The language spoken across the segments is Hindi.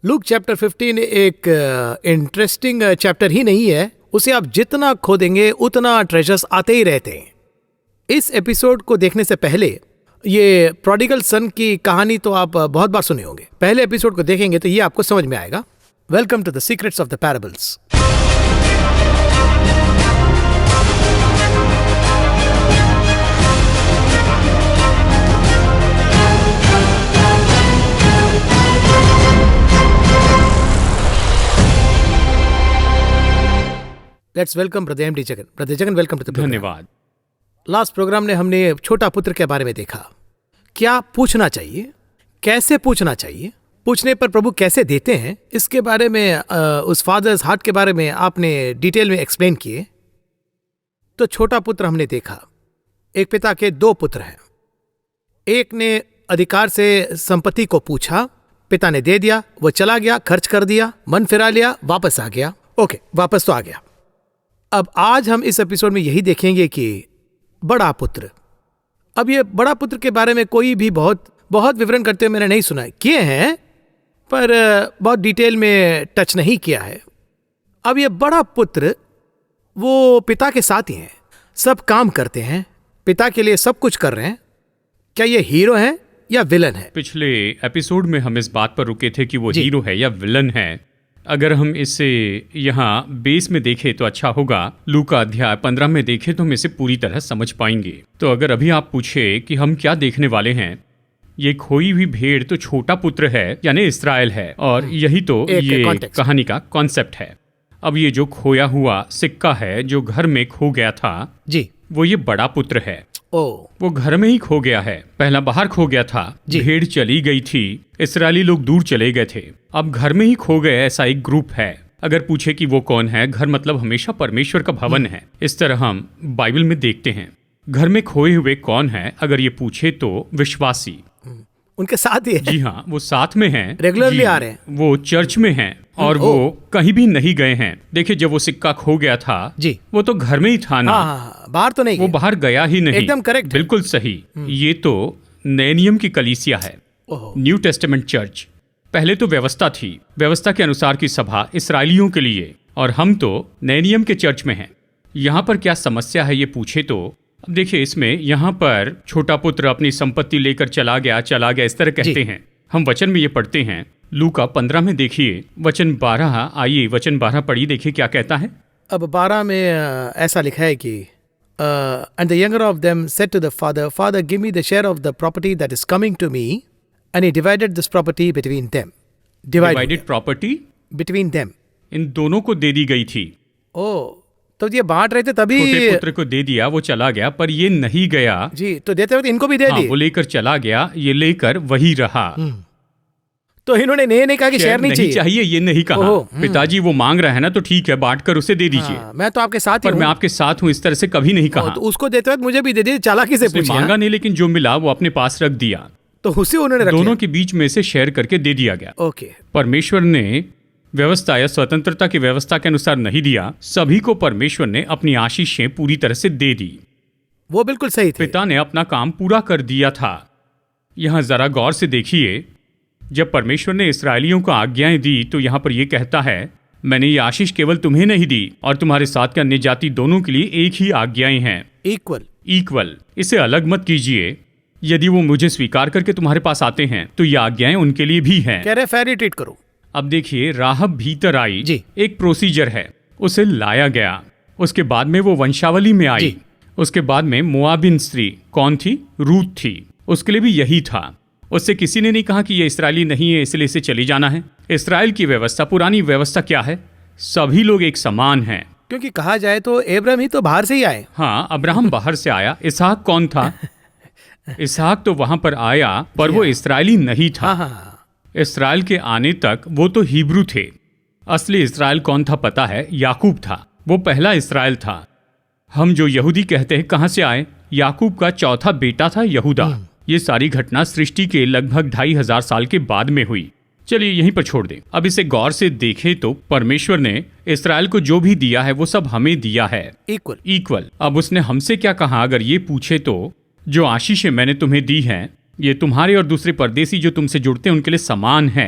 लूक चैप्टर 15 एक इंटरेस्टिंग चैप्टर ही नहीं है, उसे आप जितना खोदेंगे उतना ट्रेजर्स आते ही रहते हैं। इस एपिसोड को देखने से पहले ये प्रोडिगल सन की कहानी तो आप बहुत बार सुने होंगे। पहले एपिसोड को देखेंगे तो ये आपको समझ में आएगा। Welcome to the secrets of the parables. Let's welcome brother MD Jagan. Brother Jagan, welcome to the programme. धन्यवाद। लास्ट प्रोग्राम में हमने छोटा पुत्र के बारे में देखा। क्या पूछना चाहिए, कैसे पूछना चाहिए, पूछने पर प्रभु कैसे देते हैं, इसके बारे में उस फादर्स हार्ट के बारे में आपने डिटेल में एक्सप्लेन किए। तो छोटा पुत्र हमने देखा। एक पिता के दो पुत्र हैं। एक ने अधिकार से संपत्ति को पूछा, पिता ने दे दिया, वो चला गया, खर्च कर दिया, मन फिरा लिया, वापस आ गया। ओके, वापस तो आ गया। अब आज हम इस एपिसोड में यही देखेंगे कि बड़ा पुत्र। अब ये बड़ा पुत्र के बारे में कोई भी बहुत विवरण करते हुए मैंने नहीं सुना है। किए हैं पर बहुत डिटेल में टच नहीं किया है। अब ये बड़ा पुत्र वो पिता के साथ ही हैं, सब काम करते हैं, पिता के लिए सब कुछ कर रहे हैं। क्या ये हीरो है या विलन है? पिछले एपिसोड में हम इस बात पर रुके थे कि वो हीरो है या विलन है। अगर हम इसे यहाँ बेस में देखें तो अच्छा होगा। लूका अध्याय 15 में देखें तो हम इसे पूरी तरह समझ पाएंगे। तो अगर अभी आप पूछे कि हम क्या देखने वाले हैं, ये खोई हुई भेड़ तो छोटा पुत्र है यानी इस्राएल है, और यही तो ये कहानी का कॉन्सेप्ट है। अब ये जो खोया हुआ सिक्का है जो घर में खो गया था जी, वो ये बड़ा पुत्र है। वो घर में ही खो गया है। पहला बाहर खो गया था, भेड़ चली गई थी, इस्राएली लोग दूर चले गए थे, अब घर में ही खो गए ऐसा एक ग्रुप है। अगर पूछे कि वो कौन है, घर मतलब हमेशा परमेश्वर का भवन है, इस तरह हम बाइबल में देखते हैं। घर में खोए हुए कौन है अगर ये पूछे तो विश्वासी उनके साथ ही है। जी हाँ, वो साथ में हैं, रेगुलरली आ रहे हैं, वो चर्च में हैं और वो कहीं भी नहीं गए हैं। देखिए, जब वो सिक्का खो गया था जी, वो तो घर में ही था ना। बाहर तो नहीं, वो बाहर गया ही नहीं। एकदम करेक्ट, बिल्कुल सही। ये तो नए नियम की कलीसिया है, न्यू टेस्टामेंट चर्च। पहले तो व्यवस्था थी, व्यवस्था के अनुसार की सभा इस्राएलियों के लिए, और हम तो नए नियम के चर्च में हैं। यहाँ पर क्या समस्या है ये पूछे तो अब देखिए, इसमें यहाँ पर छोटा पुत्र अपनी संपत्ति लेकर चला गया इस तरह कहते हैं। हम वचन में ये पढ़ते हैं, लूका 15 में देखिए वचन 12। आइए वचन 12 पढ़िए, देखिए क्या कहता है। अब 12 में ऐसा लिखा है कि and the younger of them said to the father, father give me the share of the property that is coming to me, and he divided this property between them. Divided property between them, इन दोनों को दे दी गई थी। तो ये बांट रहे थे, तभी छोटे पुत्र को दे दिया, वो चला गया, पर ये नहीं गया जी, तो देते वक्त इनको भी दे दी। वो लेकर चला गया, ये लेकर वही रहा। तो इन्होंने नहीं कहा कि शेयर नहीं चाहिए, ये नहीं कहा। पिताजी वो मांग रहा है ना, तो ठीक है, बांट कर उसे दे दीजिए। मैं तो आपके साथ पर मैं आपके साथ हूँ, इस तरह से कभी नहीं कहा। तो उसको देते वक्त मुझे भी दे दिया, चालाकी से पूछा। मांगा नहीं, लेकिन जो मिला वो अपने पास रख दिया, तो उसे उन्होंने दोनों के बीच में से शेयर करके दे दिया गया। ओके, परमेश्वर ने व्यवस्था या स्वतंत्रता की व्यवस्था के अनुसार नहीं दिया, सभी को परमेश्वर ने अपनी आशीषें पूरी तरह से दे दी। वो बिल्कुल सही थे। पिता ने अपना काम पूरा कर दिया था। यहाँ जरा गौर से देखिए, जब परमेश्वर ने इस्राएलियों को आज्ञाएं दी तो यहाँ पर यह कहता है, मैंने ये आशीष केवल तुम्हें नहीं दी और तुम्हारे साथ के अन्य जाति दोनों के लिए एक ही आज्ञाएं हैं। इक्वल, इसे अलग मत कीजिए। यदि वो मुझे स्वीकार करके तुम्हारे पास आते हैं तो ये आज्ञाएं उनके लिए भी हैं। कह रहे फेयर ट्रीट करो। अब देखिए, राहब भीतर आई जी, एक प्रोसीजर है, उसे लाया गया। उसके बाद में वो वंशावली में आई। उसके बाद में मोआबिन स्त्री कौन थी? रूत थी। उसके लिए भी यही था। उससे किसी ने नहीं कहा कि ये इस्राएली नहीं है इसलिए इसे चली जाना है। इस्राएल की व्यवस्था, पुरानी व्यवस्था क्या है? सभी लोग एक समान हैं। क्योंकि कहा जाए तो अब्राहम ही तो बाहर से ही आए। हाँ, अब्राहम बाहर से आया। इसहाक कौन था? इसहाक तो वहां पर आया, पर वो इस्राएली नहीं था। इस्राएल के आने तक वो तो हिब्रू थे। असली इस्राएल कौन था पता है? याकूब था। वो पहला इस्राएल था। हम जो यहूदी कहते हैं कहाँ से आए? याकूब का चौथा बेटा था यहूदा। ये सारी घटना सृष्टि के लगभग 2500 साल के बाद में हुई। चलिए यहीं पर छोड़ दें। अब इसे गौर से देखें तो परमेश्वर ने इस्राएल को जो भी दिया है वो सब हमें दिया है, इक्वल। अब उसने हमसे क्या कहा अगर ये पूछे तो, जो आशीषें मैंने तुम्हें दी हैं ये तुम्हारे और दूसरे परदेसी जो तुमसे जुड़ते हैं उनके लिए समान है।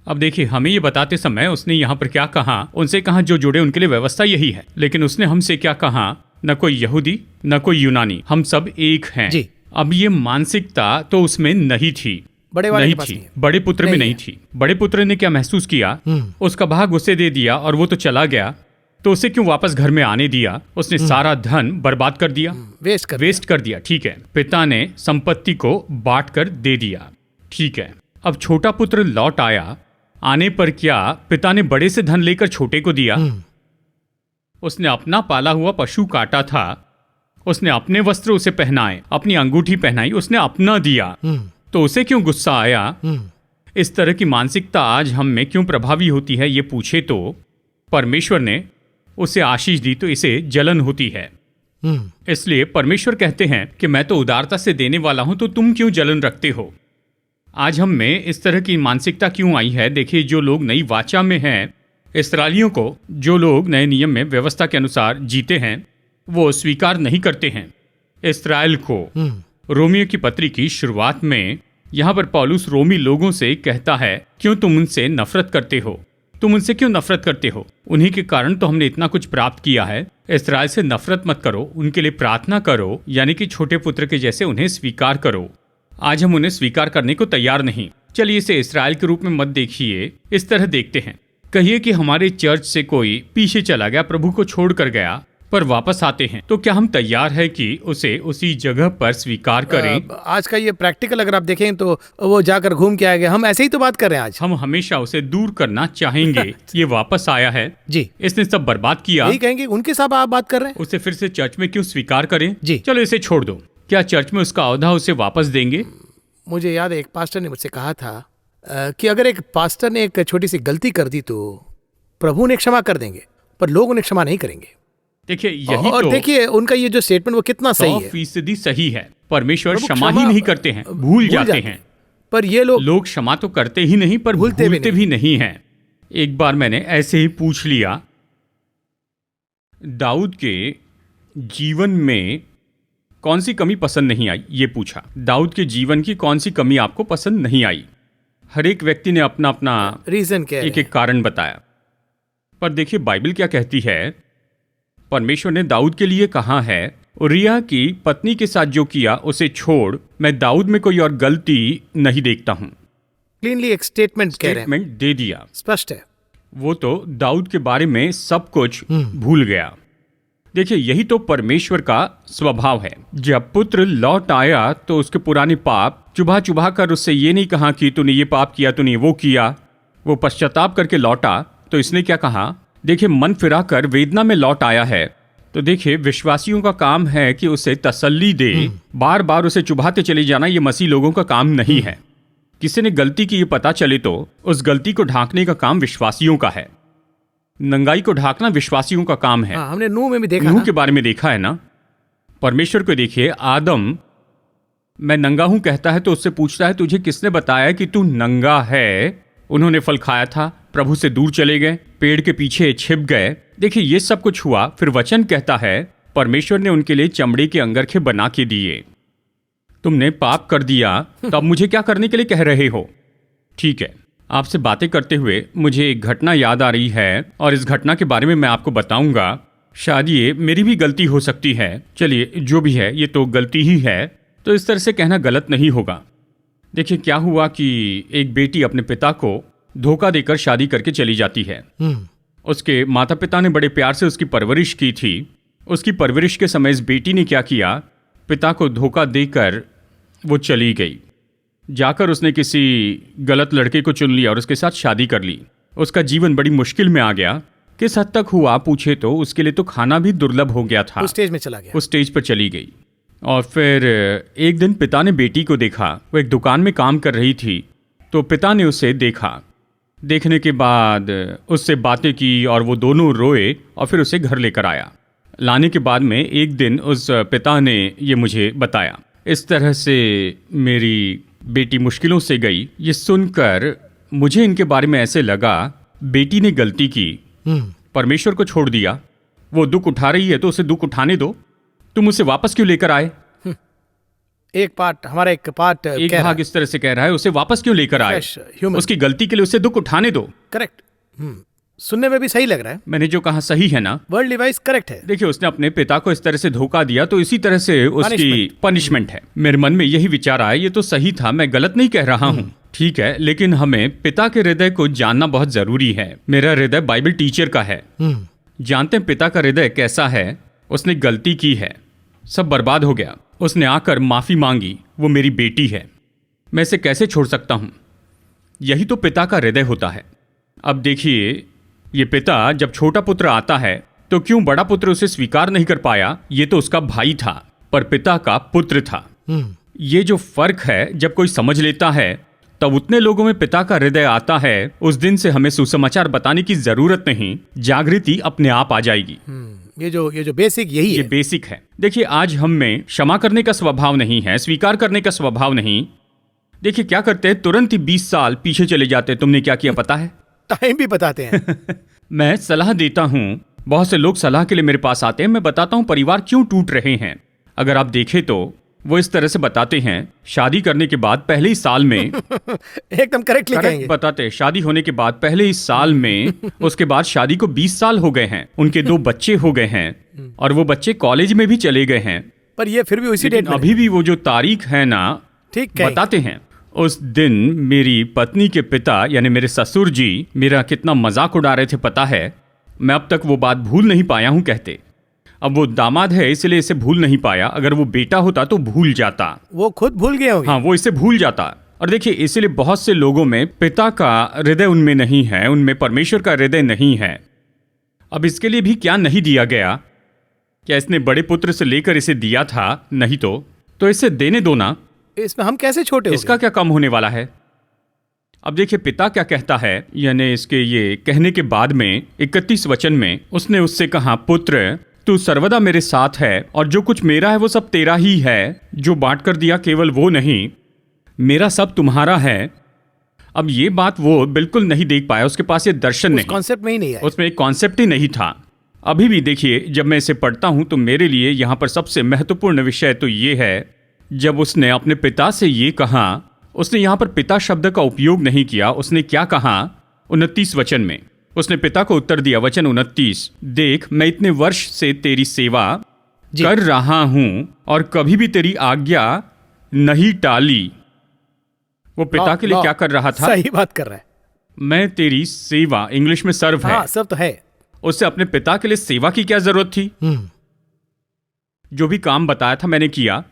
अब देखिए, हमें ये बताते समय उसने यहाँ पर क्या कहा, उनसे कहा जो जुड़े उनके लिए व्यवस्था यही है, लेकिन उसने हमसे क्या कहा, न कोई यहूदी न कोई यूनानी, हम सब एक हैं। जी। अब ये मानसिकता तो उसमें नहीं थी, बड़े वाले नहीं के पास थी, नहीं है। बड़े पुत्र में नहीं नहीं है। थी। बड़े पुत्र ने क्या महसूस किया, उसका भाग उसे दे दिया और वो तो चला गया, तो उसे क्यों वापस घर में आने दिया? उसने सारा धन बर्बाद कर दिया, वेस्ट कर दिया। ठीक है, पिता ने संपत्ति को बांट कर दे दिया। ठीक है, अब छोटा पुत्र लौट आया। आने पर क्या पिता ने बड़े से धन लेकर छोटे को दिया? उसने अपना पाला हुआ पशु काटा था, उसने अपने वस्त्र उसे पहनाए, अपनी अंगूठी पहनाई, उसने अपना दिया, तो उसे क्यों गुस्सा आया? इस तरह की मानसिकता आज हम में क्यों प्रभावी होती है, ये पूछे तो परमेश्वर ने उसे आशीष दी तो इसे जलन होती है। इसलिए परमेश्वर कहते हैं कि मैं तो उदारता से देने वाला हूं, तो तुम क्यों जलन रखते हो? आज हम में इस तरह की मानसिकता क्यों आई है? देखिए, जो लोग नई वाचा में हैं, इस्राएलियों को, जो लोग नए नियम में व्यवस्था के अनुसार जीते हैं, वो स्वीकार नहीं करते हैं इस्राएल को। रोमियो की पत्री की शुरुआत में यहाँ पर पौलुस रोमी लोगों से कहता है, क्यों तुम उनसे नफरत करते हो? तुम उनसे क्यों नफरत करते हो? उन्हीं के कारण तो हमने इतना कुछ प्राप्त किया है। इस्राएल से नफरत मत करो, उनके लिए प्रार्थना करो, यानी कि छोटे पुत्र के जैसे उन्हें स्वीकार करो। आज हम उन्हें स्वीकार करने को तैयार नहीं। चलिए इसे इस्राएल के रूप में मत देखिए, इस तरह देखते हैं। कहिए कि हमारे चर्च से कोई पीछे चला गया, प्रभु को छोड़ कर गया, पर वापस आते हैं, तो क्या हम तैयार है कि उसे उसी जगह पर स्वीकार करें? आज का ये प्रैक्टिकल अगर आप देखें तो वो जाकर घूम के आएगा। हम ऐसे ही तो बात कर रहे हैं आज। हम हमेशा उसे दूर करना चाहेंगे। ये वापस आया है जी, इसने सब बर्बाद किया, यही कहेंगे। उनके साथ आप बात कर रहे हैं, उसे फिर से चर्च में क्यों स्वीकार करें? जी। चलो इसे छोड़ दो। क्या चर्च में उसका औहदा उसे वापस देंगे? मुझे याद है एक पास्टर ने मुझसे कहा था कि अगर एक पास्टर ने एक छोटी सी गलती कर दी तो प्रभु ने क्षमा कर देंगे, पर लोग उन्हें क्षमा नहीं करेंगे। देखिए, यही और तो देखिए उनका ये जो स्टेटमेंट वो कितना सही है। 100% सही है। परमेश्वर प्रभु क्षमा ही नहीं करते हैं, भूल जाते हैं। पर ये लोग क्षमा तो करते ही नहीं, पर भूलते भी नहीं हैं। एक बार मैंने ऐसे ही पूछ लिया, दाऊद के जीवन में कौन सी कमी पसंद नहीं आई? ये पूछा, दाऊद के जीवन की कौन सी कमी आपको पसंद नहीं आई? हर एक व्यक्ति ने अपना अपना रीजन क्या एक एक कारण बताया। पर देखिए, बाइबल क्या कहती है? परमेश्वर ने दाऊद के लिए कहा है, उरिया की पत्नी के साथ जो किया उसे छोड़, मैं दाऊद में कोई और गलती नहीं देखता हूं। क्लीनली एक स्टेटमेंट दे दिया, स्पष्ट है। वो तो दाऊद के बारे में सब कुछ भूल गया। देखिए, यही तो परमेश्वर का स्वभाव है। जब पुत्र लौट आया तो उसके पुराने पाप चुभा चुभा कर उससे ये नहीं कहा कि तूने ये पाप किया, तूने वो किया। वो पश्चाताप करके लौटा तो इसने क्या कहा? देखिए, मन फिरा कर वेदना में लौट आया है। तो देखिए, विश्वासियों का काम है कि उसे तसल्ली दे। बार बार उसे चुभाते चले जाना ये मसीह लोगों का काम नहीं है। किसी ने गलती की ये पता चले तो उस गलती को ढांकने का काम विश्वासियों का है। नंगाई को ढांकना विश्वासियों का काम है। हमने नूह में भी देखा, नूह के बारे में देखा है ना। परमेश्वर को देखिए, आदम मैं नंगा हूं कहता है तो उससे पूछता है, तुझे किसने बताया कि तू नंगा है? उन्होंने फल खाया था, प्रभु से दूर चले गए, पेड़ के पीछे छिप गए। देखिए, ये सब कुछ हुआ। फिर वचन कहता है, परमेश्वर ने उनके लिए चमड़े के अंगरखे बना के दिए। तुमने पाप कर दिया, तो अब मुझे क्या करने के लिए कह रहे हो? ठीक है, आपसे बातें करते हुए मुझे एक घटना याद आ रही है और इस घटना के बारे में मैं आपको बताऊंगा। शायद ये मेरी भी गलती हो सकती है। चलिए, जो भी है ये तो गलती ही है, तो इस तरह से कहना गलत नहीं होगा। देखिए, क्या हुआ कि एक बेटी अपने पिता को धोखा देकर शादी करके चली जाती है। उसके माता पिता ने बड़े प्यार से उसकी परवरिश की थी। उसकी परवरिश के समय इस बेटी ने क्या किया? पिता को धोखा देकर वो चली गई। जाकर उसने किसी गलत लड़के को चुन लिया और उसके साथ शादी कर ली। उसका जीवन बड़ी मुश्किल में आ गया। किस हद तक हुआ पूछे तो उसके लिए तो खाना भी दुर्लभ हो गया था। उस स्टेज में चला गया, उस स्टेज पर चली गई। और फिर एक दिन पिता ने बेटी को देखा। वो एक दुकान में काम कर रही थी, तो पिता ने उसे देखा। देखने के बाद उससे बातें की और वो दोनों रोए और फिर उसे घर लेकर आया। लाने के बाद में एक दिन उस पिता ने ये मुझे बताया, इस तरह से मेरी बेटी मुश्किलों से गई। ये सुनकर मुझे इनके बारे में ऐसे लगा, बेटी ने गलती की, परमेश्वर को छोड़ दिया। वो दुख उठा रही है तो उसे दुख उठाने दो, तुम उसे वापस क्यों लेकर आए? एक पार्ट, हमारा एक पार्ट एक भाग इस तरह से कह रहा है उसे वापस क्यों लेकर आए, उसकी गलती के लिए उसे दुख उठाने दो। करेक्ट। सुनने में भी सही लग रहा है। मैंने जो कहा सही है ना? वर्ल्ड डिवाइस करेक्ट है। देखिए, उसने अपने पिता को इस तरह से धोखा दिया तो इसी तरह से उसकी पनिशमेंट है। मेरे मन में यही विचार आया, ये तो सही था, मैं गलत नहीं कह रहा हूँ, ठीक है, लेकिन हमें पिता के हृदय को जानना बहुत जरूरी है। मेरा हृदय बाइबल टीचर का है। जानते हैं पिता का हृदय कैसा है? उसने गलती की है, सब बर्बाद हो गया, उसने आकर माफी मांगी, वो मेरी बेटी है, मैं इसे कैसे छोड़ सकता हूं? यही तो पिता का हृदय होता है। अब देखिए, ये पिता जब छोटा पुत्र आता है तो क्यों बड़ा पुत्र उसे स्वीकार नहीं कर पाया? ये तो उसका भाई था पर पिता का पुत्र था। ये जो फर्क है, जब कोई समझ लेता है तब उतने लोगों में पिता का हृदय आता है। उस दिन से हमें सुसमाचार बताने की जरूरत नहीं, जागृति अपने आप आ जाएगी। ये जो बेसिक यही है। ये बेसिक है। देखिए, आज हम में क्षमा करने का स्वभाव नहीं है, स्वीकार करने का स्वभाव नहीं। देखिए क्या करते हैं, तुरंत ही 20 साल पीछे चले जाते हैं। तुमने क्या किया पता है? टाइम भी बताते हैं। मैं सलाह देता हूं, बहुत से लोग सलाह के लिए मेरे पास आते हैं, मैं बताता हूं परिवार क्यों टूट रहे हैं। अगर आप देखें तो वो इस तरह से बताते हैं, शादी करने के बाद पहले ही साल में एकदम करेक्टली कहेंगे, बताते हैं शादी होने के बाद पहले ही साल में उसके बाद शादी को 20 साल हो गए हैं, उनके 2 बच्चे हो गए हैं और वो बच्चे कॉलेज में भी चले गए हैं। पर ये फिर भी उसी डेट में अभी भी वो जो तारीख है ना, ठीक बताते हैं। उस दिन मेरी पत्नी के पिता यानी मेरे ससुर जी मेरा कितना मजाक उड़ा रहे थे पता है। मैं अब तक वो बात भूल नहीं पाया हूं कहते। अब वो दामाद है इसलिए इसे भूल नहीं पाया, अगर वो बेटा होता तो भूल जाता। वो खुद भूल गया होगा। हाँ, वो इसे भूल जाता। और देखिए, इसलिए बहुत से लोगों में पिता का हृदय उनमें नहीं है, उनमें परमेश्वर का हृदय नहीं है। अब इसके लिए भी क्या नहीं दिया गया? क्या इसने बड़े पुत्र से लेकर इसे दिया था? नहीं तो इसे देने दो ना। इसमें हम कैसे छोटे? इसका क्या कम होने वाला है? अब देखिए पिता क्या कहता है, यानी इसके ये कहने के बाद में 31 वचन में उसने उससे कहा, पुत्र तू सर्वदा मेरे साथ है और जो कुछ मेरा है वो सब तेरा ही है। जो बांट कर दिया केवल वो नहीं, मेरा सब तुम्हारा है। अब ये बात वो बिल्कुल नहीं देख पाया, उसके पास ये दर्शन नहीं, कॉन्सेप्ट में ही नहीं है, उसमें एक कॉन्सेप्ट ही नहीं था। अभी भी देखिए, जब मैं इसे पढ़ता हूं तो मेरे लिए यहाँ पर सबसे महत्वपूर्ण विषय तो ये है, जब उसने अपने पिता से ये कहा, उसने यहाँ पर पिता शब्द का उपयोग नहीं किया। उसने क्या कहा? 29 वचन में उसने पिता को उत्तर दिया, वचन 29, देख मैं इतने वर्ष से तेरी सेवा कर रहा हूं और कभी भी तेरी आज्ञा नहीं टाली। वो पिता के लिए क्या कर रहा था? सही बात कर रहा है। मैं तेरी सेवा, इंग्लिश में सर्व है। सर्व तो है। उससे अपने पिता के लिए सेवा की क्या जरूरत थी? जो भी काम बताया था मैंने किया,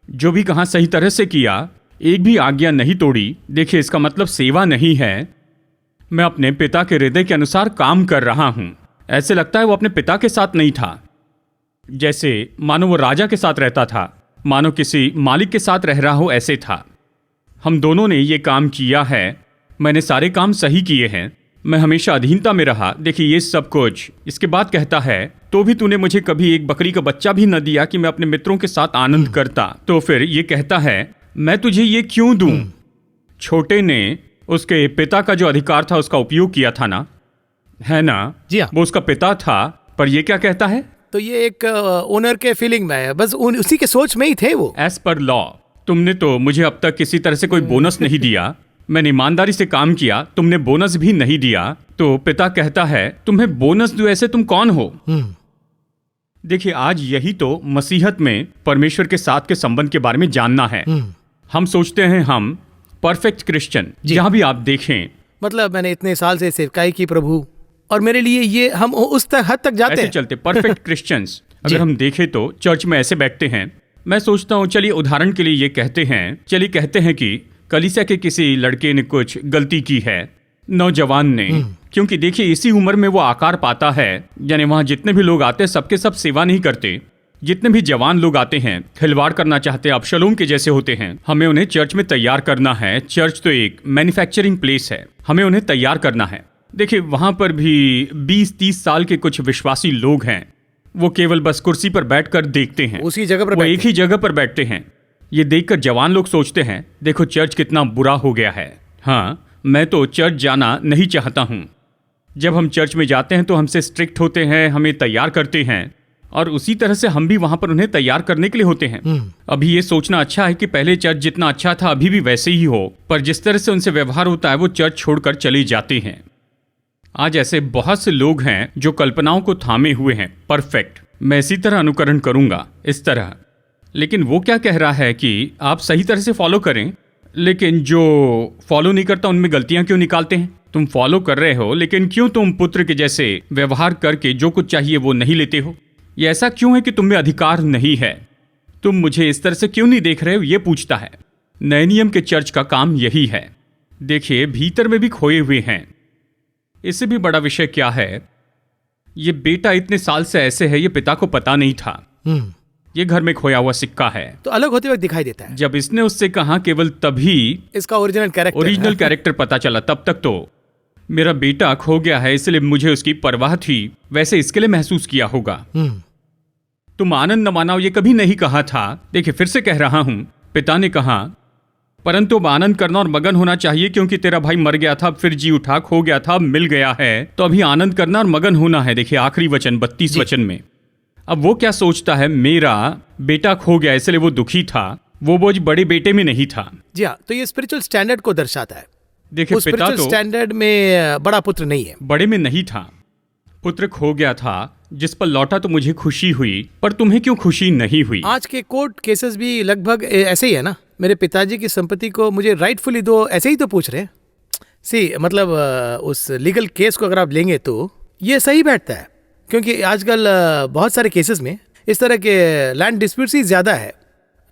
जो भी कहा सही तरह से किया, एक भी आज्ञा नहीं तोड़ी। देखिए, इसका मतलब सेवा नहीं है, मैं अपने पिता के हृदय के अनुसार काम कर रहा हूं। ऐसे लगता है वो अपने पिता के साथ नहीं था, जैसे मानो वो राजा के साथ रहता था, मानो किसी मालिक के साथ रह रहा हो, ऐसे था। हम दोनों ने ये काम किया है, मैंने सारे काम सही किए हैं, मैं हमेशा अधीनता में रहा। देखिए ये सब कुछ। इसके बाद कहता है, तो भी तूने मुझे कभी एक बकरी का बच्चा भी न दिया कि मैं अपने मित्रों के साथ आनंद करता। तो फिर ये कहता है, मैं तुझे ये क्यों दूं? छोटे ने उसके पिता का जो अधिकार था उसका उपयोग किया था ना, है ना? जी हाँ। वो उसका पिता था, पर ये क्या कहता है? तो ये एक ओनर के फीलिंग में है, बस उसी के सोच में ही थे वो। एज पर लॉ, तुमने तो मुझे अब तक किसी तरह से कोई बोनस नहीं दिया, मैंने ईमानदारी से काम किया, तुमने बोनस भी नहीं दिया। तो पिता कहता है, तुम्हें बोनस दूं, ऐसे तुम कौन हो? देखिए, आज यही तो मसीहत में परमेश्वर के साथ के संबंध के बारे में जानना है। हम सोचते हैं हम परफेक्ट क्रिश्चियन, जहां भी आप देखें, मतलब मैंने इतने साल से सेवकाई की प्रभु, और मेरे लिए ये हम उस तक हद तक जाते हैं, चलते परफेक्ट क्रिश्चियंस। अगर हम देखें तो चर्च में ऐसे बैठते हैं। मैं सोचता हूँ, चलिए उदाहरण के लिए ये कहते हैं, चलिए कहते हैं कि कलीसिया के किसी लड़के ने कुछ गलती की है, नौजवान ने, क्योंकि देखिए इसी उम्र में वो आकार पाता है, यानी वहां जितने भी लोग आते हैं सबके सब सेवा नहीं करते। जितने भी जवान लोग आते हैं खिलवाड़ करना चाहते हैं, अबशलोम के जैसे होते हैं। हमें उन्हें चर्च में तैयार करना है। चर्च तो एक मैन्युफैक्चरिंग प्लेस है, हमें उन्हें तैयार करना है। देखिए वहां पर भी 20-30 साल के कुछ विश्वासी लोग हैं, वो केवल बस कुर्सी पर बैठकर देखते हैं, उसी जगह पर, वो एक ही जगह पर बैठते हैं। ये देखकर जवान लोग सोचते हैं, देखो चर्च कितना बुरा हो गया है। हाँ, मैं तो चर्च जाना नहीं चाहता हूँ। जब हम चर्च में जाते हैं तो हमसे स्ट्रिक्ट होते हैं, हमें तैयार करते हैं, और उसी तरह से हम भी वहां पर उन्हें तैयार करने के लिए होते हैं। अभी ये सोचना अच्छा है कि पहले चर्च जितना अच्छा था अभी भी वैसे ही हो, पर जिस तरह से उनसे व्यवहार होता है वो चर्च छोड़कर चले जाते हैं। आज ऐसे बहुत से लोग हैं जो कल्पनाओं को थामे हुए हैं, परफेक्ट, मैं इसी तरह अनुकरण करूंगा, इस तरह। लेकिन वो क्या कह रहा है कि आप सही तरह से फॉलो करें, लेकिन जो फॉलो नहीं करता उनमें गलतियां क्यों निकालते हैं? तुम फॉलो कर रहे हो, लेकिन क्यों तुम पुत्र के जैसे व्यवहार करके जो कुछ चाहिए वो नहीं लेते हो? ये ऐसा क्यों है कि तुम में अधिकार नहीं है? तुम मुझे इस तरह से क्यों नहीं देख रहे हो? ये पूछता है। नए नियम के चर्च का काम यही है। देखिए, भीतर में भी खोए हुए हैं। इससे भी बड़ा विषय क्या है, ये बेटा इतने साल से ऐसे है, ये पिता को पता नहीं था। ये घर में खोया हुआ सिक्का है, तो अलग होते वक्त दिखाई देता है। जब इसने उससे कहा केवल तभी इसका ओरिजिनल कैरेक्टर पता चला। तब तक तो मेरा बेटा खो गया है, इसलिए मुझे उसकी परवाह थी, वैसे इसके लिए महसूस किया होगा। तुम आनंद न मानाओ, ये कभी नहीं कहा था। देखिए, फिर से कह रहा हूं, पिता ने कहा, परंतु अब आनंद करना और मगन होना चाहिए, क्योंकि तेरा भाई मर गया था, फिर जी उठा, खो गया था, मिल गया है, तो अभी आनंद करना और मगन होना है। देखिए आखिरी वचन 32 वचन में। अब वो क्या सोचता है, मेरा बेटा खो गया इसलिए वो दुखी था, वो बोझ बड़े बेटे में नहीं था। जी हाँ, तो ये स्पिरिचुअल स्टैंडर्ड को दर्शाता है। देखिए, पिता तो स्टैंडर्ड में बड़ा पुत्र नहीं है, बड़े में नहीं था। पुत्र खो गया था, जिस पर लौटा तो मुझे खुशी हुई, पर तुम्हें क्यों खुशी नहीं हुई? आज के कोर्ट केसेस भी लगभग ऐसे ही है ना। मेरे पिताजी की संपत्ति को मुझे राइटफुली दो, ऐसे ही तो पूछ रहे हैं। मतलब उस लीगल केस को अगर आप लेंगे तो ये सही बैठता है, क्योंकि आजकल बहुत सारे केसेस में इस तरह के लैंड डिस्प्यूट्स ही ज्यादा है।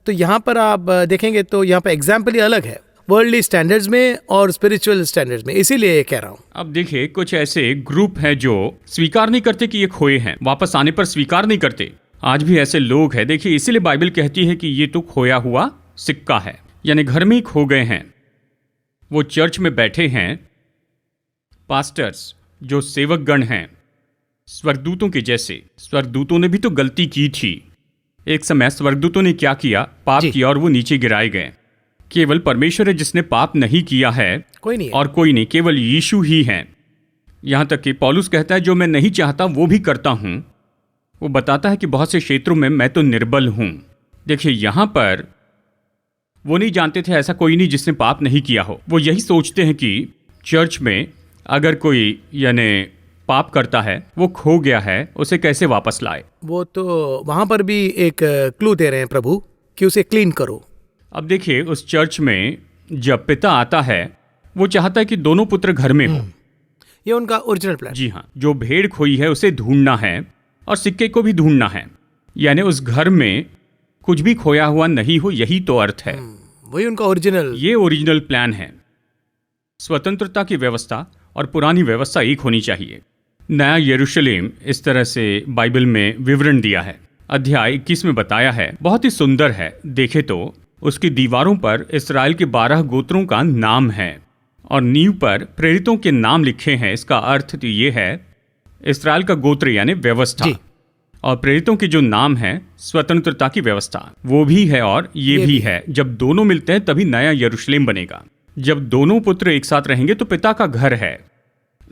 तो यहाँ पर आप देखेंगे तो यहाँ पर एग्जाम्पल ही अलग है, वर्ल्डली स्टैंडर्ड्स में और स्पिरिचुअल स्टैंडर्ड्स में, इसीलिए कह रहा हूँ। अब देखिए, कुछ ऐसे ग्रुप हैं जो स्वीकार नहीं करते कि ये खोए हैं, वापस आने पर स्वीकार नहीं करते। आज भी ऐसे लोग हैं। देखिए, इसीलिए बाइबल कहती है कि ये तो खोया हुआ सिक्का है, यानी घर में ही खो गए हैं। वो चर्च में बैठे हैं, पास्टर्स जो सेवक गण हैं, स्वर्गदूतों के जैसे। स्वर्गदूतों ने भी तो गलती की थी। एक समय स्वर्गदूतों ने क्या किया, पाप किया और वो नीचे गिराए गए। केवल परमेश्वर है जिसने पाप नहीं किया है, कोई नहीं है। और कोई नहीं, केवल यीशु ही है। यहां तक कि पौलुस कहता है, जो मैं नहीं चाहता वो भी करता हूं। वो बताता है कि बहुत से क्षेत्रों में मैं तो निर्बल हूं। देखिए, यहां पर वो नहीं जानते थे ऐसा कोई नहीं जिसने पाप नहीं किया हो। वो यही सोचते हैं कि चर्च में अगर कोई यानी पाप करता है, वो खो गया है, उसे कैसे वापस लाए। वो तो वहां पर भी एक क्लू दे रहे हैं प्रभु कि उसे क्लीन करो। अब देखिए, उस चर्च में जब पिता आता है, वो चाहता है कि दोनों पुत्र घर में हो। ये उनका ओरिजिनल प्लान। जी हाँ, जो भेड़ खोई है उसे ढूंढना है और सिक्के को भी ढूंढना है, यानी उस घर में कुछ भी खोया हुआ नहीं हो, यही तो अर्थ है। वही उनका ओरिजिनल, ये ओरिजिनल प्लान है। स्वतंत्रता की व्यवस्था और पुरानी व्यवस्था एक होनी चाहिए। नया यरूशलेम इस तरह से बाइबल में विवरण दिया है। अध्याय 21 में बताया है, बहुत ही सुंदर है। देखे तो उसकी दीवारों पर इस्राएल के 12 गोत्रों का नाम है और नींव पर प्रेरितों के नाम लिखे हैं। इसका अर्थ तो ये है, इस्राएल का गोत्र यानी व्यवस्था, और प्रेरितों के जो नाम है स्वतंत्रता की व्यवस्था, वो भी है और ये भी है। जब दोनों मिलते हैं तभी नया यरूशलेम बनेगा। जब दोनों पुत्र एक साथ रहेंगे तो पिता का घर है।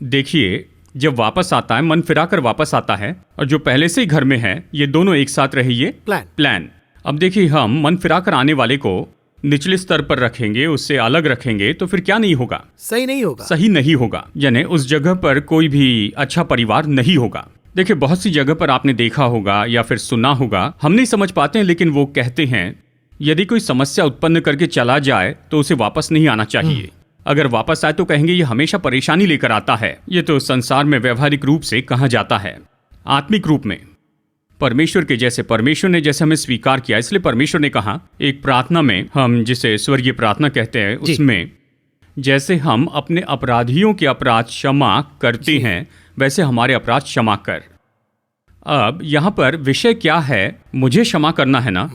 देखिए, जब वापस आता है, मन फिराकर वापस आता है, और जो पहले से ही घर में है, ये दोनों एक साथ रहे, ये प्लान। अब देखिए, हम मन फिराकर आने वाले को निचले स्तर पर रखेंगे, उससे अलग रखेंगे, तो फिर क्या नहीं होगा? सही नहीं होगा। यानी उस जगह पर कोई भी अच्छा परिवार नहीं होगा। देखिए, बहुत सी जगह पर आपने देखा होगा या फिर सुना होगा, हम नहीं समझ पाते हैं, लेकिन वो कहते हैं यदि कोई समस्या उत्पन्न करके चला जाए तो उसे वापस नहीं आना चाहिए। अगर वापस आए तो कहेंगे ये हमेशा परेशानी लेकर आता है। ये तो संसार में व्यवहारिक रूप से कहा जाता है। आत्मिक रूप में परमेश्वर के जैसे, परमेश्वर ने जैसे हमें स्वीकार किया, इसलिए परमेश्वर ने कहा एक प्रार्थना में, हम जिसे स्वर्गीय प्रार्थना कहते हैं, उसमें जैसे हम अपने अपराधियों के अपराध क्षमा करते हैं, वैसे हमारे अपराध क्षमा कर। अब यहाँ पर विषय क्या है? मुझे क्षमा करना है ना,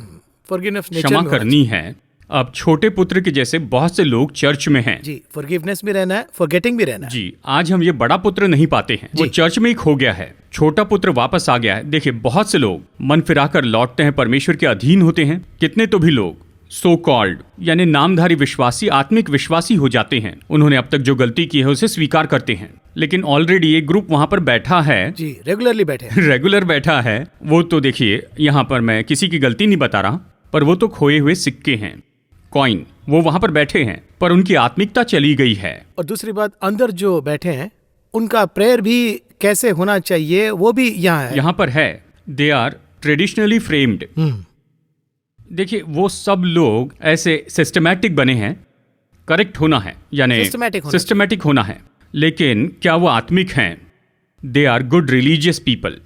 क्षमा करनी है। अब छोटे पुत्र के जैसे बहुत से लोग चर्च में हैं। जी, फॉरगिवनेस भी रहना है, फॉरगेटिंग भी रहना है। जी, आज हम ये बड़ा पुत्र नहीं पाते हैं, वो चर्च में ही खो गया है। छोटा पुत्र वापस आ गया है। देखिए, बहुत से लोग मन फिराकर लौटते हैं, परमेश्वर के अधीन होते हैं। कितने तो भी लोग सो कॉल्ड यानी नामधारी विश्वासी आत्मिक विश्वासी हो जाते हैं। उन्होंने अब तक जो गलती की है उसे स्वीकार करते हैं, लेकिन ऑलरेडी एक ग्रुप वहां पर बैठा है जी, रेगुलरली बैठे हैं। रेगुलर बैठा है। वो तो देखिए, यहाँ पर मैं किसी की गलती नहीं बता रहा, पर वो तो खोए हुए सिक्के हैं, कॉइन। वो वहां पर बैठे हैं, पर उनकी आत्मिकता चली गई है। और दूसरी बात, अंदर जो बैठे हैं उनका प्रेयर भी कैसे होना चाहिए वो भी यहाँ पर है। They are traditionally framed. देखिए, वो सब लोग ऐसे सिस्टमैटिक बने हैं। करेक्ट होना है यानी सिस्टमैटिक होना है, लेकिन क्या वो आत्मिक हैं? They are good religious people,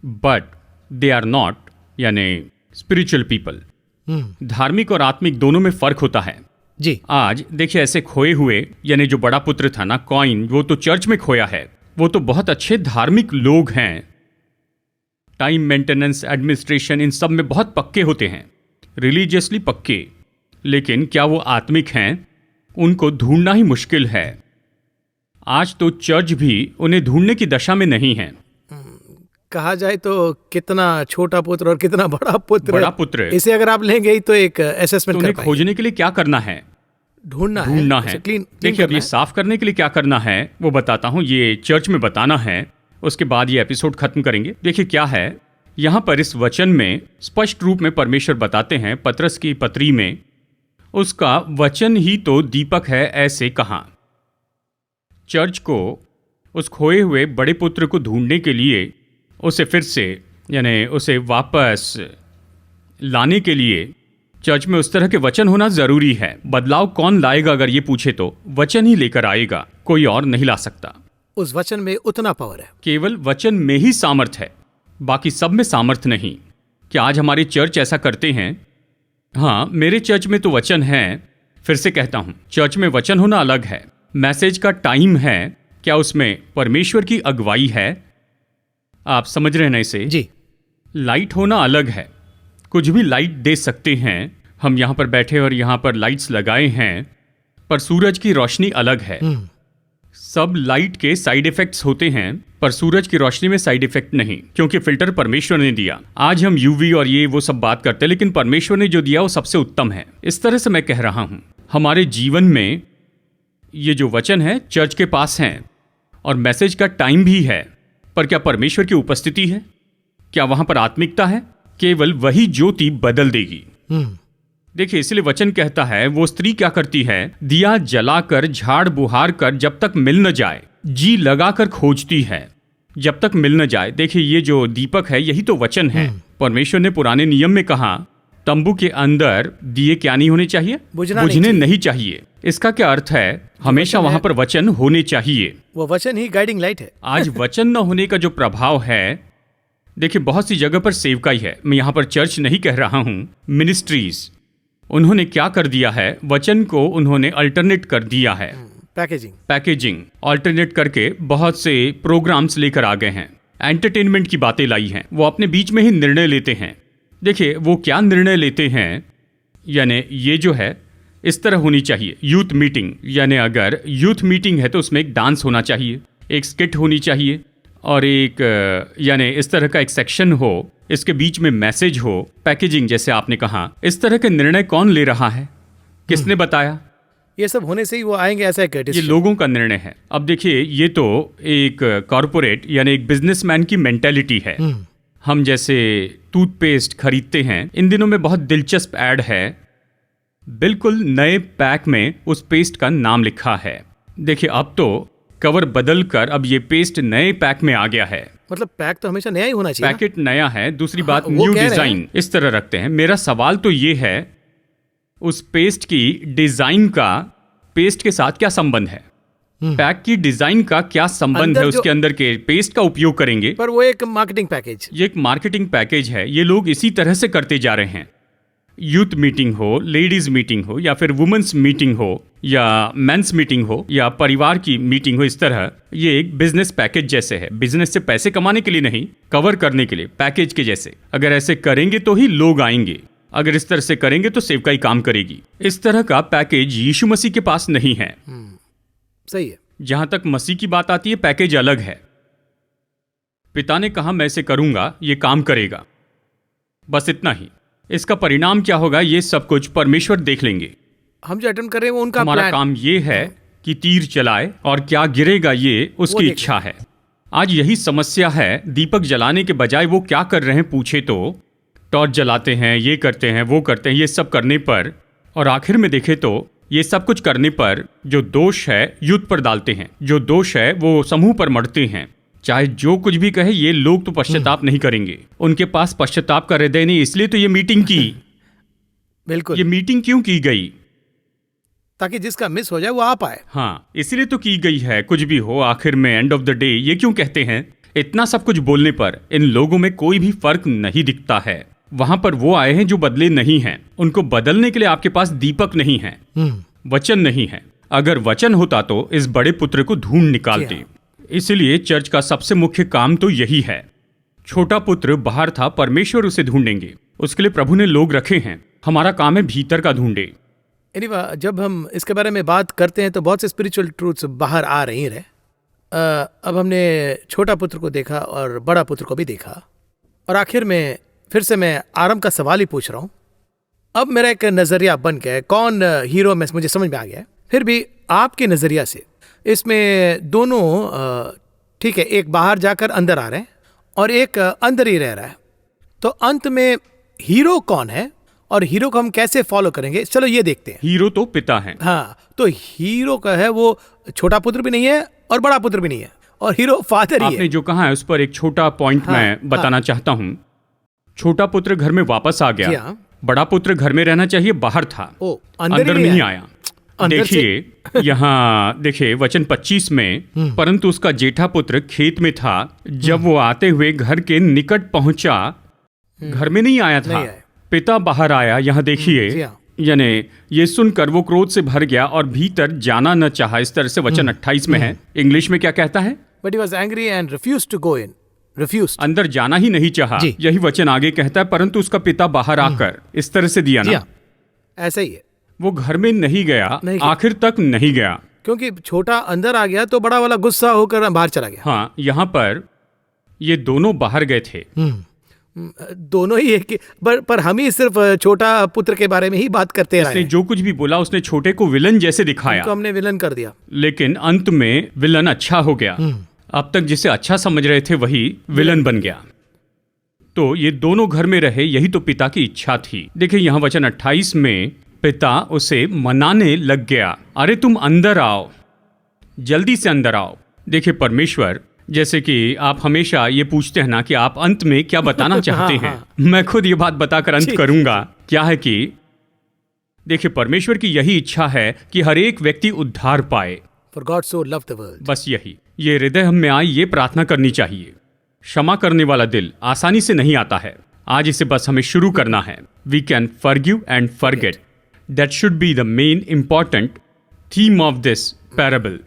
but they are not यानी स्पिरिचुअल पीपल। धार्मिक और आत्मिक दोनों में फर्क होता है जी। आज देखिए, ऐसे खोए हुए यानी जो बड़ा पुत्र था ना, कॉइन, वो तो चर्च में खोया है। वो तो बहुत अच्छे धार्मिक लोग हैं, टाइम मेंटेनेंस, एडमिनिस्ट्रेशन, इन सब में बहुत पक्के होते हैं, रिलीजियसली पक्के। लेकिन क्या वो आत्मिक हैं? उनको ढूंढना ही मुश्किल है। आज तो चर्च भी उन्हें ढूंढने की दशा में नहीं है। कहा जाए तो कितना छोटा पुत्र और कितना बड़ा पुत्र, इसे अगर आप लेंगे तो एक असेसमेंट कर पाएंगे। खोजने के लिए क्या करना है? ढूंढना है। देखिए, अब ये साफ करने के लिए क्या करना है वो बताता हूँ। ये चर्च में बताना है, उसके बाद ये एपिसोड खत्म करेंगे। देखिए क्या है यहाँ पर, इस वचन में स्पष्ट रूप में परमेश्वर बताते हैं पतरस की पत्री में, उसका वचन ही तो दीपक है ऐसे कहा। चर्च को उस खोए हुए बड़े पुत्र को ढूंढने के लिए, उसे फिर से यानी उसे वापस लाने के लिए चर्च में उस तरह के वचन होना जरूरी है। बदलाव कौन लाएगा अगर ये पूछे तो वचन ही लेकर आएगा, कोई और नहीं ला सकता। उस वचन में उतना पावर है, केवल वचन में ही सामर्थ है, बाकी सब में सामर्थ नहीं। क्या आज हमारे चर्च ऐसा करते हैं? हाँ, मेरे चर्च में तो वचन है। फिर से कहता हूं, चर्च में वचन होना अलग है, मैसेज का टाइम है। क्या उसमें परमेश्वर की अगुवाई है? आप समझ रहे हैं ना इसे? जी। लाइट होना अलग है, कुछ भी लाइट दे सकते हैं। हम यहाँ पर बैठे और यहाँ पर लाइट्स लगाए हैं, पर सूरज की रोशनी अलग है। सब लाइट के साइड इफेक्ट्स होते हैं, पर सूरज की रोशनी में साइड इफेक्ट नहीं, क्योंकि फिल्टर परमेश्वर ने दिया। आज हम यूवी और ये वो सब बात करते हैं, लेकिन परमेश्वर ने जो दिया वो सबसे उत्तम है। इस तरह से मैं कह रहा हूं, हमारे जीवन में ये जो वचन है चर्च के पास हैं और मैसेज का टाइम भी है, पर क्या परमेश्वर की उपस्थिति है? क्या वहां पर आत्मिकता है? केवल वही ज्योति बदल देगी। देखिए, इसलिए वचन कहता है, वो स्त्री क्या करती है? दिया जलाकर, झाड़ बुहार कर, जब तक मिल न जाए, जी लगाकर खोजती है, जब तक मिल न जाए। देखिए, ये जो दीपक है यही तो वचन है। परमेश्वर ने पुराने नियम में कहा, तंबू के अंदर दिए क्या नहीं होने चाहिए? बुझने नहीं चाहिए। इसका क्या अर्थ है? हमेशा वहां पर वचन होने चाहिए। वो वचन ही गाइडिंग लाइट है। आज वचन न होने का जो प्रभाव है, देखिए बहुत सी जगह पर सेवकाई है। मैं यहाँ पर चर्च नहीं कह रहा हूँ, मिनिस्ट्रीज, उन्होंने क्या कर दिया है? वचन को उन्होंने अल्टरनेट कर दिया है। पैकेजिंग अल्टरनेट करके बहुत से प्रोग्राम्स लेकर आ गए हैं, एंटरटेनमेंट की बातें लाई हैं। वो अपने बीच में ही निर्णय लेते हैं। देखिए वो क्या निर्णय लेते हैं, यानी ये जो है इस तरह होनी चाहिए। यूथ मीटिंग, यानी अगर यूथ मीटिंग है तो उसमें एक डांस होना चाहिए, एक स्किट होनी चाहिए, और एक यानी इस तरह का एक सेक्शन हो, इसके बीच में मैसेज हो। पैकेजिंग जैसे आपने कहा, इस तरह के निर्णय कौन ले रहा है? किसने बताया? ये सब होने से ही वो आएंगे, ऐसा है? ये लोगों का निर्णय है। अब देखिए, ये तो एक कॉरपोरेट यानी एक बिजनेसमैन की मेंटेलिटी है। हम जैसे टूथपेस्ट खरीदते हैं, इन दिनों में बहुत दिलचस्प ऐड है, बिल्कुल नए पैक में उस पेस्ट का नाम लिखा है। देखिए अब तो कवर बदल कर अब ये पेस्ट नए पैक में आ गया है। मतलब पैक तो हमेशा नया ही होना चाहिए। पैकेट नया है, दूसरी बात न्यू डिजाइन, इस तरह रखते हैं। मेरा सवाल तो ये है, उस पेस्ट की डिजाइन का पेस्ट के साथ क्या संबंध है? पैक की डिजाइन का क्या संबंध है? उसके अंदर के पेस्ट का उपयोग करेंगे, पर वो एक मार्केटिंग पैकेज, ये एक मार्केटिंग पैकेज है। ये लोग इसी तरह से करते जा रहे हैं। यूथ मीटिंग हो, लेडीज मीटिंग हो, या फिर वुमेन्स मीटिंग हो, या मेंस मीटिंग हो, या परिवार की मीटिंग हो, इस तरह ये एक बिजनेस पैकेज जैसे है। बिजनेस से पैसे कमाने के लिए नहीं, कवर करने के लिए, पैकेज के जैसे। अगर ऐसे करेंगे तो ही लोग आएंगे, अगर इस तरह से करेंगे तो सेवकाई काम करेगी। इस तरह का पैकेज यीशु मसीह के पास नहीं है। सही है। जहां तक मसीह की बात आती है, पैकेज अलग है। पिता ने कहा मैं इसे करूंगा, ये काम करेगा, बस इतना ही। इसका परिणाम क्या होगा ये सब कुछ परमेश्वर देख लेंगे। हम जो अटेम्प्ट कर रहे हैं वो उनका हमारा प्लान। काम ये है कि तीर चलाए और क्या गिरेगा ये उसकी इच्छा है। आज यही समस्या है, दीपक जलाने के बजाय वो क्या कर रहे हैं पूछे तो टॉर्च जलाते हैं, ये करते हैं, वो करते हैं, ये सब करने पर और आखिर में देखे तो ये सब कुछ करने पर जो दोष है युद्ध पर डालते हैं, जो दोष है वो समूह पर मढ़ते हैं। चाहे जो कुछ भी कहे ये लोग तो पश्चाताप नहीं करेंगे, उनके पास पश्चाताप का हृदय नहीं, इसलिए तो ये मीटिंग की। बिल्कुल, ये मीटिंग क्यों की गई? ताकि जिसका मिस हो जाए वो आ पाए। हाँ, इसलिए तो की गई है। कुछ भी हो, आखिर में एंड ऑफ द डे ये क्यों कहते हैं, इतना सब कुछ बोलने पर इन लोगों में कोई भी फर्क नहीं दिखता है। वहां पर वो आए हैं जो बदले नहीं हैं, उनको बदलने के लिए आपके पास दीपक नहीं है, वचन नहीं है। अगर वचन होता तो इस बड़े पुत्र को ढूंढ निकालते। इसलिए चर्च का सबसे मुख्य काम तो यही है। छोटा पुत्र बाहर था, परमेश्वर उसे ढूंढेंगे, उसके लिए प्रभु ने लोग रखे हैं। हमारा काम है भीतर का ढूंढे। एनीवे, जब हम इसके बारे में बात करते हैं तो बहुत से स्पिरिचुअल ट्रूथ्स बाहर आ रही रहे। अब हमने छोटा पुत्र को देखा और बड़ा पुत्र को भी देखा, और आखिर में फिर से मैं आरंभ का सवाल ही पूछ रहा हूँ। अब मेरा एक नज़रिया बन गया है कौन हीरो में, मुझे समझ में आ गया है। फिर भी आपके नज़रिया से इसमें दोनों ठीक है, एक बाहर जाकर अंदर आ रहे हैं और एक अंदर ही रह रहा है। तो अंत में हीरो कौन है और हीरो को हम कैसे फॉलो करेंगे, चलो ये देखते हैं। हीरो तो पिता है। हाँ, तो हीरो का है वो छोटा पुत्र भी नहीं है और बड़ा पुत्र भी नहीं है, और हीरो फादर ही है। आपने जो कहा है उस पर एक छोटा पॉइंट मैं बताना चाहता हूँ। छोटा पुत्र घर में वापस आ गया, बड़ा पुत्र घर में रहना चाहिए, बाहर था, अंदर नहीं आया। देखिए यहाँ देखिए वचन 25 में, परंतु उसका जेठा पुत्र खेत में था, जब वो आते हुए घर के निकट पहुंचा, घर में नहीं आया था, पिता बाहर आया। यहाँ देखिए, यानी ये सुनकर वो क्रोध से भर गया और भीतर जाना न चाहा। इस तरह से वचन 28 में है। इंग्लिश में क्या कहता है? But he was angry and refused to go in. Refused. अंदर जाना ही नहीं चाहा। यही वचन आगे कहता है, परंतु उसका पिता बाहर आकर, इस तरह से दिया ना, ऐसा ही है। वो घर में नहीं गया, आखिर तक नहीं गया, क्योंकि छोटा अंदर आ गया तो बड़ा वाला गुस्सा होकर बाहर चला गया। हाँ, यहाँ पर ये दोनों बाहर गए थे। दोनों ही एक, पर हम ही सिर्फ छोटा पुत्र के बारे में ही बात करते रहे। उसने जो कुछ भी बोला उसने छोटे को विलन जैसे दिखाया, हमने विलन कर दिया, लेकिन अंत में विलन अच्छा हो गया। अब तक जिसे अच्छा समझ रहे थे वही विलन बन गया। तो ये दोनों घर में रहे, यही तो पिता की इच्छा थी। देखिए यहाँ वचन 28 में पिता उसे मनाने लग गया, अरे तुम अंदर आओ, जल्दी से अंदर आओ। देखिए परमेश्वर, जैसे कि आप हमेशा ये पूछते हैं ना कि आप अंत में क्या बताना चाहते हैं, मैं खुद ये बात बताकर अंत करूंगा। क्या है कि देखिए परमेश्वर की यही इच्छा है कि हर एक व्यक्ति उद्धार पाए। For God so loved the world. बस यही, ये हृदय हम में आए, ये प्रार्थना करनी चाहिए। क्षमा करने वाला दिल आसानी से नहीं आता है। आज इसे बस हमें शुरू करना है। We can forgive and forget. That should be the main important theme of this parable.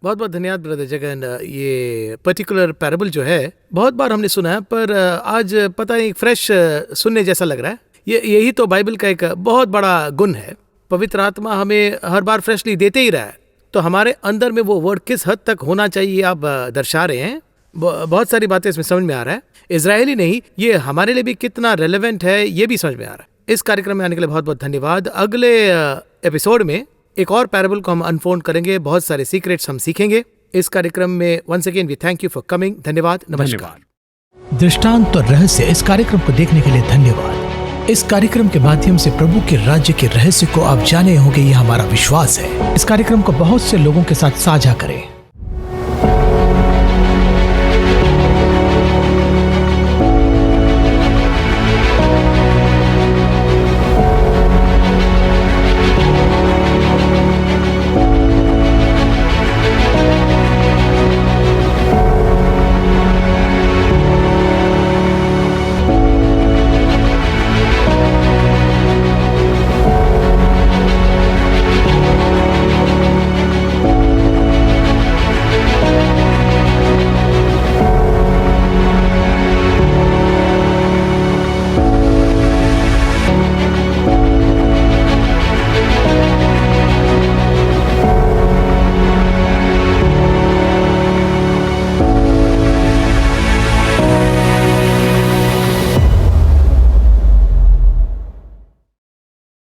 बहुत बहुत धन्यवाद ब्रदर जगन। ये पर्टिकुलर पैराबल जो है बहुत बार हमने सुना है, पर आज पता नहीं फ्रेश सुनने जैसा लग रहा है। यही तो बाइबल का एक बहुत बड़ा गुण है। पवित्र आत्मा हमें हर बार फ्रेशली देते ही रहा है। तो हमारे अंदर में वो वर्ड किस हद तक होना चाहिए आप दर्शा रहे हैं। बहुत सारी बातें इसमें समझ में आ रहा है। इजरायली नहीं, ये हमारे लिए भी कितना रेलेवेंट है ये भी समझ में आ रहा है। इस कार्यक्रम में आने के लिए बहुत बहुत धन्यवाद। अगले एपिसोड में एक और पैराबल को हम अनफोल्ड करेंगे, बहुत सारे सीक्रेट्स हम सीखेंगे इस कार्यक्रम में। Once again we thank you for coming. धन्यवाद, नमस्कार। दृष्टांत और रहस्य इस कार्यक्रम को देखने के लिए धन्यवाद। इस कार्यक्रम के माध्यम से प्रभु के राज्य के रहस्य को आप जाने होंगे, यह हमारा विश्वास है। इस कार्यक्रम को बहुत से लोगों के साथ साझा करें।